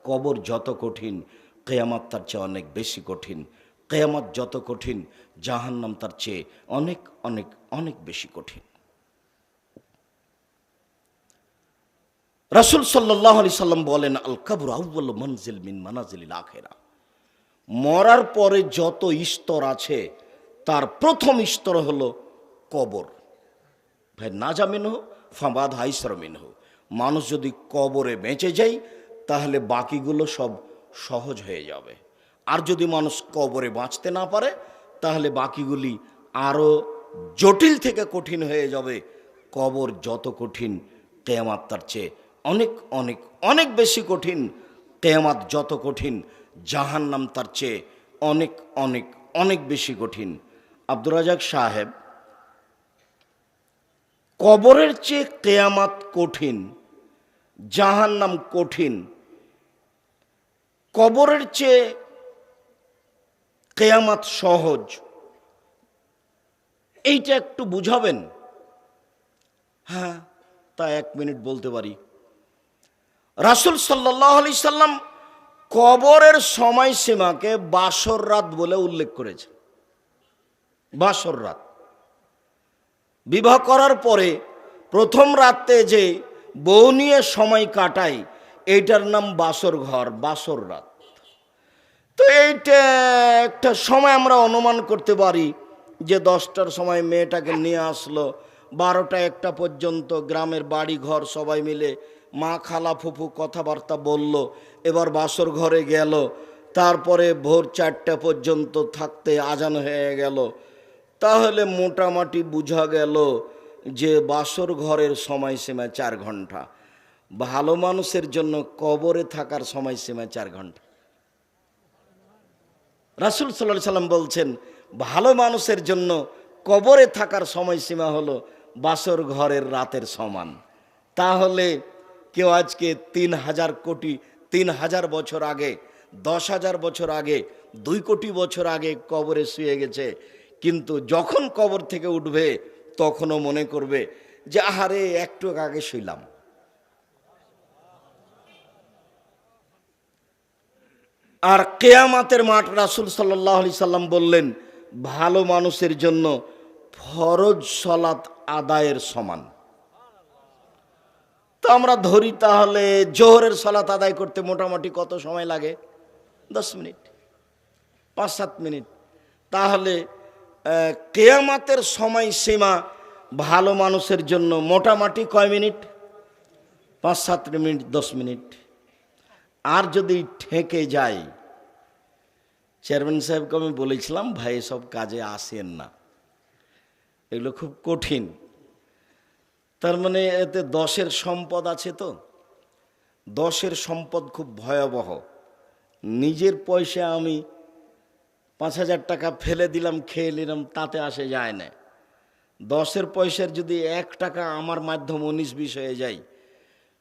কবর যত কঠিন কিয়ামত তার চেয়ে অনেক বেশি কঠিন। কিয়ামত যত কঠিন জাহান্নাম তার চেয়ে অনেক অনেক অনেক বেশি কঠিন। রাসূল সাল্লাল্লাহু আলাইহি সাল্লাম বলেন, আল কবর আউয়ালু মানজিল মিন মানাজিলিল আখিরা। মরার পরে যত স্তর আছে তার প্রথম স্তর হলো কবর। ভাই না জামিন হো ফাবাদ হাইসর মিন হো। মানুষ যদি কবরে বেঁচে যায় তাহলে বাকিগুলো সব সহজ হয়ে যাবে। আর যদি মানুষ কবরে বাঁচতে না পারে তাহলে বাকিগুলি আরও জটিল থেকে কঠিন হয়ে যাবে। কবর যত কঠিন কিয়ামত তার চেয়ে অনেক অনেক অনেক বেশি কঠিন। কিয়ামত যত কঠিন জাহান্নাম তার চেয়ে অনেক অনেক অনেক বেশি কঠিন। আব্দুর রাজাক সাহেব, কবরের চেয়ে কিয়ামত কঠিন, জাহান্নাম কঠিন, কবরের চেয়ে কিয়ামত সহজ, এইটা একটু বুঝাবেন? হ্যাঁ, তা 1 মিনিট বলতে পারি। রাসূল সাল্লাল্লাহু আলাইহি সাল্লাম কবরের সময়সীমাকে বাসর রাত বলে উল্লেখ করেছে। বাসর রাত, বিবাহ করার পরে প্রথম রাতে যে বউ নিয়ে সময় কাটাই এইটার নাম বাসর ঘর, বাসর রাত। তো এইটা একটা সময় আমরা অনুমান করতে পারি যে 10টার সময় মেয়েটাকে নিয়ে আসলো, 12টা 1টা পর্যন্ত গ্রামের বাড়ি ঘর সবাই মিলে মা খালা ফুফু কথাবার্তা বলল, এবার বাসর ঘরে গেল, তারপরে ভোর 4টা পর্যন্ত থাকতে আজান হয়ে গেল। তাহলে মোটামুটি বোঝা গেল যে বাসর ঘরের সময়সীমা 4 ঘন্টা। ভালো মানুষের জন্য কবরে থাকার সময়সীমা 4 ঘন্টা। রাসূল সাল্লাল্লাহু আলাইহি সাল্লাম বলছেন ভালো মানুষের জন্য কবরে থাকার সময়সীমা হলো বাসর ঘরের রাতের সমান। তাহলে কেউ আজকে 3,000 বছর আগে, 10,000 বছর আগে, 2 কোটি বছর আগে কবরে শুয়ে গেছে, কিন্তু যখন কবর থেকে উঠবে তখনও মনে করবে যে আহারে একটু আগে শুইলাম। আর কিয়ামতের মাঠ রাসূল সাল্লাল্লাহু আলাইহি সাল্লাম বললেন ভালো মানুষের জন্য ফরজ সালাত আদায়ের সমান। তো আমরা ধরি তাহলে জোহরের সালাত আদায় করতে মোটামুটি কত সময় লাগে? 10 মিনিট, 5-7 মিনিট। তাহলে কিয়ামতের সময়সীমা ভালো মানুষের জন্য মোটামুটি কয় মিনিট? 5-7 minute, 10 minute. আর যদি ঠেকে যায়, চেয়ারম্যান সাহেবকে আমি বলেছিলাম ভাই সব কাজে আসেন না, এগুলো খুব কঠিন। তার মানে এতে 10-এর সম্পদ আছে, তো 10-এর সম্পদ খুব ভয়াবহ। নিজের পয়সা আমি 5,000 টাকা ফেলে দিলাম, খেয়ে নিলাম, তাতে আসে যায় না। 10-এর পয়সার যদি 1 টাকা আমার মাধ্যম 19-20 হয়ে যায়,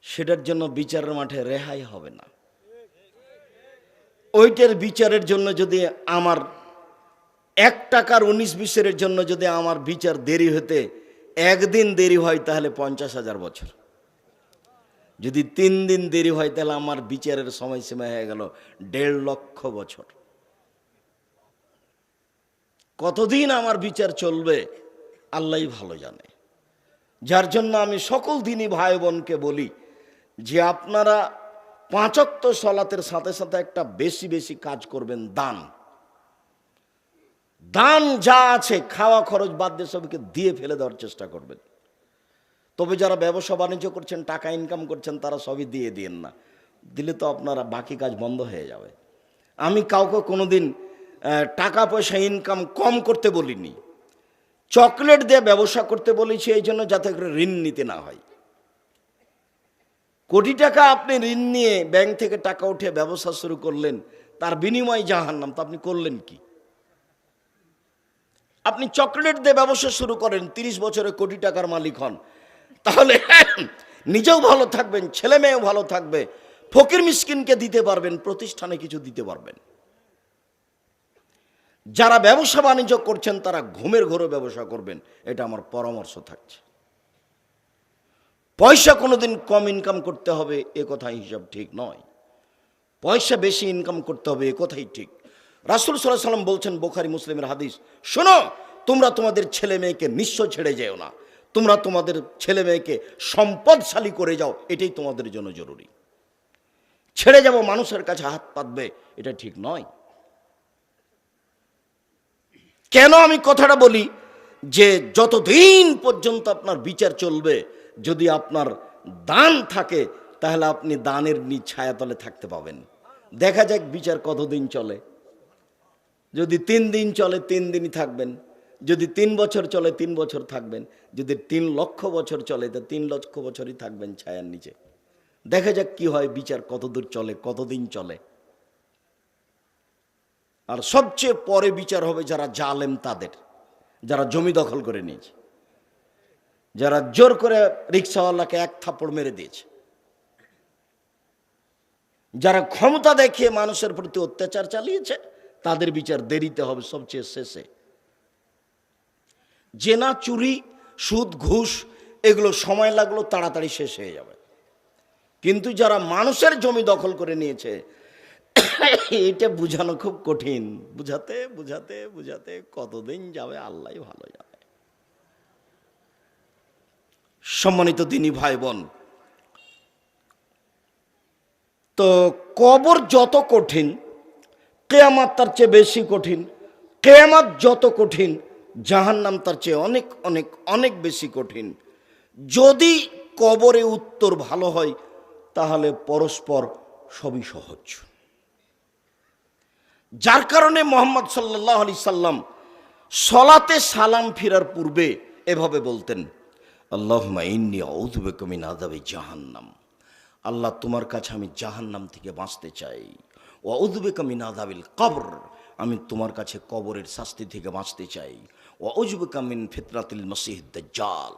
সেটার জন্য বিচারের মাঠে রেহাই হবে না। ওইটার বিচারের জন্য যদি আমার 1 টাকার 19-20-এর জন্য যদি আমার বিচার দেরি হতে 1 দিন দেরি হয় তাহলে 50,000 বছর। যদি 3 দিন দেরি হয় তাহলে আমার বিচারের সময়সীমা হয়ে গেল 1.5 লক্ষ বছর। কতদিন আমার বিচার চলবে আল্লাহই ভালো জানে। যার জন্য আমি সকল দিনই ভাই বোনকে বলি যে আপনারা 5 ওয়াক্ত সালাতের সাথে সাথে একটা বেশি বেশি কাজ করবেন, দান। দান যা আছে খাওয়া খরচ বাদ দিয়ে সবকে দিয়ে ফেলে দেওয়ার চেষ্টা করবেন। তবে যারা ব্যবসা বাণিজ্য করছেন, টাকা ইনকাম করছেন, তারা সবই দিয়ে দিয়েন না, দিলে তো আপনারা বাকি কাজ বন্ধ হয়ে যাবে। আমি কাউকে কোনোদিন টাকা পয়সা ইনকাম কম করতে বলিনি, চকলেট দিয়ে ব্যবসা করতে বলেছি, এই জন্য যাতে করে ঋণ নিতে না হয়। কোটি টাকা আপনি ঋণ নিয়ে ব্যাংক থেকে টাকা উঠে ব্যবসা শুরু করলেন, তার বিনিময়ে জাহান্নাম, তো আপনি করলেন কি? আপনি চকলেট দিয়ে ব্যবসা শুরু করেন, 30 বছরে কোটি টাকার মালিক হন, তাহলে নিজেও ভালো থাকবেন, ছেলে মেয়েও ভালো থাকবে, ফকির মিসকিনকে দিতে পারবেন, প্রতিষ্ঠানে কিছু দিতে পারবেন। যারা ব্যবসা বাণিজ্য করছেন তারা ঘুমের ঘোরে ব্যবসা করবেন, এটা আমার পরামর্শ থাকছে। পয়সা কোনোদিন কম ইনকাম করতে হবে এ কথা হিসাব ঠিক নয়। পয়সা বেশি ইনকাম করতে হবে, এ কথাই ঠিক। রাসূল সাল্লাল্লাহু আলাইহি সাল্লাম বলছেন, বুখারী মুসলিমের হাদিস, শোনো, তোমরা তোমাদের ছেলে মেয়েকে নিঃস্ব ছেড়ে যেও না, তোমরা তোমাদের ছেলে মেয়েকে সম্পদশালী করে যাও, এটাই তোমাদের জন্য জরুরি। ছেড়ে যাব মানুষের কাছে হাত পাতবে, এটা ঠিক নয়। কেন আমি কথাটা বলি, যে যতদিন পর্যন্ত আপনার বিচার চলবে, যদি আপনার দান থাকে তাহলে আপনি দানের নিজ ছায়াতলে থাকতে পাবেন। দেখা যাক বিচার কতদিন চলে। যদি 3 দিন চলে 3 দিনই থাকবেন, যদি 3 বছর চলে 3 বছর থাকবেন, যদি 3 লক্ষ বছর চলে তো 3 লক্ষ বছরই থাকবেন ছায়ার নিচে। দেখা যাক কি হয়, বিচার কতদূর চলে, কতদিন চলে। আর সবচেয়ে পরে বিচার হবে যারা জালেম তাদের, যারা জমি দখল করে নিয়েছে, যারা জোর করে রিক্সাওয়ালাকে 1 থাপ্পড় মেরে দিয়েছে, যারা ক্ষমতা দেখিয়ে মানুষের প্রতি অত্যাচার চালিয়েছে, তাদের বিচার দেরিতে হবে, সবচেয়ে শেষে। জেনা, চুরি, সুদ, ঘুষ এগুলো সময় লাগলো, তাড়াতাড়ি শেষ হয়ে যাবে। কিন্তু যারা মানুষের জমি দখল করে নিয়েছে, এটা বুঝানো খুব কঠিন। বুঝাতে বুঝাতে বুঝাতে কতদিন যাবে আল্লাহই ভালো যাবে। সম্মানিত দিনী ভাই বোন, তো কবর যত কঠিন, কিয়ামত তার চেয়ে বেশি কঠিন। কিয়ামত যত কঠিন, জাহান্নাম তার চেয়ে অনেক অনেক অনেক বেশি কঠিন। যদি কবরে উত্তর ভালো হয় তাহলে পরস্পর সবই সহজ। যার কারণে মুহাম্মদ সাল্লাল্লাহু আলাইহি সাল্লাম সলাতে সালাম ফিরার পূর্বে এভাবে বলতেন, আল্লাহুম্মা ইন্নী আউযু বিকা মিন আযাবি জাহান্নাম। আল্লাহ, তোমার কাছে আমি জাহান্নাম থেকে বাঁচতে চাই। ওয়া আউযু বিকা মিন আযাবিল কবর, আমি তোমার কাছে কবরের শাস্তি থেকে বাঁচতে চাই। ওয়া আউযু বিকা মিন ফিতনাতিল মাসিহিদ দাজ্জাল,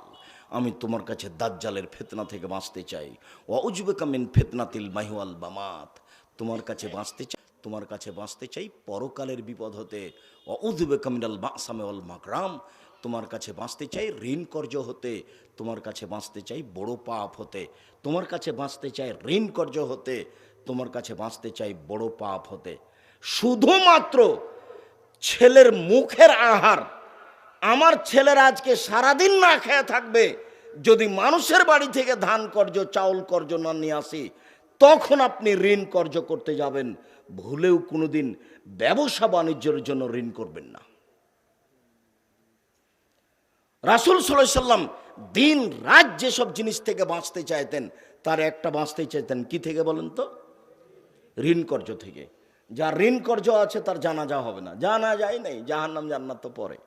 আমি তোমার কাছে দাজ্জালের ফিতনা থেকে বাঁচতে চাই। ওয়া আউযু বিকা মিন ফিতনাতিল মাহি ওয়াল মামাত, তোমার কাছে বাঁচতে চাই, তোমার কাছে বাঁচতে চাই পরকালের বিপদ হতে। ওয়া আউযু বিকা মিনাল মাসামি ওয়াল মাকরাম, তোমার কাছে বাঁচতে চাই ঋণ কর্জ হতে, তোমার কাছে বাঁচতে চাই বড় পাপ হতে, তোমার কাছে বাঁচতে চাই ঋণ কর্জ হতে, তোমার কাছে বাঁচতে চাই বড় পাপ হতে। শুধুমাত্র ছেলের মুখের আহার, আমার ছেলের আজকে সারাদিন না খেয়ে থাকবে, যদি মানুষের বাড়ি থেকে ধান কর্জ, চাউল কর্জ না নিয়ে আসি, তখন আপনি ঋণ কর্জ করতে যাবেন। ভুলেও কোনোদিন ব্যবসা বাণিজ্যের জন্য ঋণ করবেন না। রাসূল সাল্লাল্লাহু আলাইহি সাল্লাম দিন রাত যেসব জিনিস থেকে বাঁচতে চাইতেন, তার একটা বাঁচতে চাইতেন কি থেকে বলেন তো? ঋণ কর্জ থেকে। যার ঋণ কর্জ আছে তার জানাজা হবে না, জানাজাই নেই, জাহান্নাম জান্নাত তো পরে।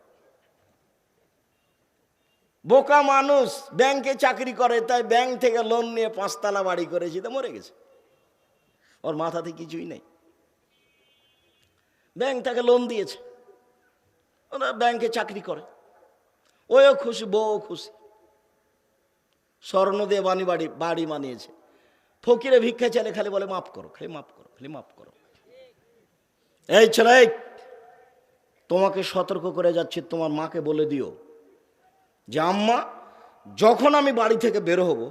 বোকা মানুষ ব্যাংকে চাকরি করে, তাই ব্যাংক থেকে লোন নিয়ে 5 তলা বাড়ি করেছি, তো মরে গেছে, ওর মাথাতে কিছুই নেই। ব্যাংক তাকে লোন দিয়েছে, ওরা ব্যাংকে চাকরি করে, ওও খুশি, বউ খুশি, স্বর্ণ দিয়ে বাড়ি বানিয়েছে। ফকিরে ভিক্ষা চাইলে খালি বলে মাফ করো, খালি মাফ করো, খালি মাফ করো। এই ছেলে, তোমাকে সতর্ক করে যাচ্ছি, তোমার মাকে বলে দিও যে আম্মা, যখন আমি বাড়ি থেকে বের হব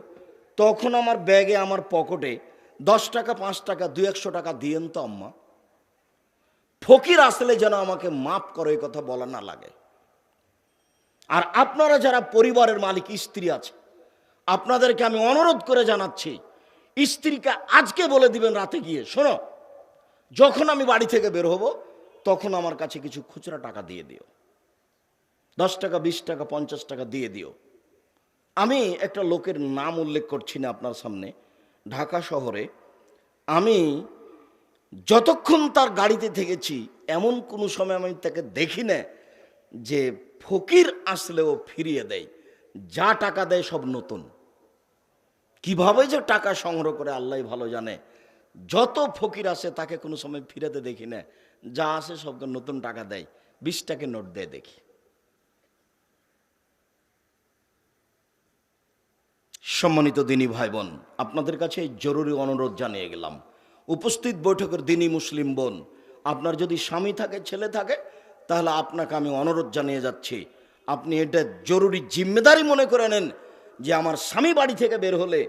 তখন আমার ব্যাগে, আমার পকেটে 10 টাকা, 5 টাকা, 200-100 টাকা দিয়েন তো আম্মা। ফকির আসলে যেন আমাকে মাফ করো, এই কথা বলা না লাগে। আর আপনারা যারা পরিবারের মালিক, স্ত্রী আছে, আপনাদেরকে আমি অনুরোধ করে জানাচ্ছি, স্ত্রীকে আজকে বলে দিবেন রাতে গিয়ে, শোনো, যখন আমি বাড়ি থেকে বের হব তখন আমার কাছে কিছু খুচরা টাকা দিয়ে দিও, 10 টাকা, 20 টাকা, 50 টাকা দিয়ে দিও। আমি একটা লোকের নাম উল্লেখ করছি না আপনার সামনে, ঢাকা শহরে আমি যতক্ষণ তার গাড়িতে থেকেছি, এমন কোনো সময় আমি তাকে দেখি না যে ফকির আসলেও ফিরিয়ে দেয়। যা টাকা দেয় সব নতুন। কিভাবে যে টাকা সংগ্রহ করে আল্লাহ ভালো জানে। যত ফকির আসে তাকে কোনো সময় ফিরাতে দেখি না, যা আসে সবকে নতুন টাকা দেয়, 20 টাকা নোট দেয় দেখি। সম্মানিত দিনী ভাই বোন, আপনাদের কাছে জরুরি অনুরোধ জানিয়ে গেলাম। উপস্থিত বৈঠকের দিনী মুসলিম বোন, আপনার যদি স্বামী থাকে, ছেলে থাকে, তাহলে আপনাকে আমি অনুরোধ জানিয়ে যাচ্ছি, আপনি এটা জরুরি জিম্মেদারি মনে করে নেন যে আমার স্বামী বাড়ি থেকে বের হলে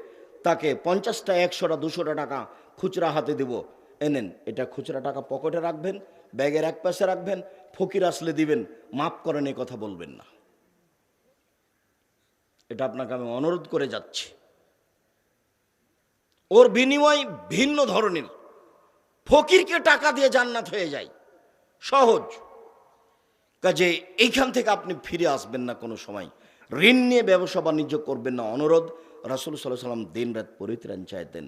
তাকে 50টা, 100টা, 200টা টাকা খুচরা হাতে দেব। এনেন, এটা খুচরা টাকা পকেটে রাখবেন, ব্যাগের এক পাশে রাখবেন, ফকির আসলে দিবেন, মাফ করেন এই কথা বলবেন না। এটা আপনাকে আমি অনুরোধ করে যাচ্ছি। ওর বিনিময় ভিন্ন ধরনের, ফকিরকে টাকা দিয়ে জান্নাত হয়ে যায়, সহজ কাজে এইখান থেকে আপনি ফিরে আসবেন না কোনো সময়। ঋণ নিয়ে ব্যবসা বাণিজ্য করবেন না, অনুরোধ। রাসূল সাল্লাল্লাহু আলাইহি ওয়াসাল্লাম দিন রাত পরিত্রাণ চাইতেন।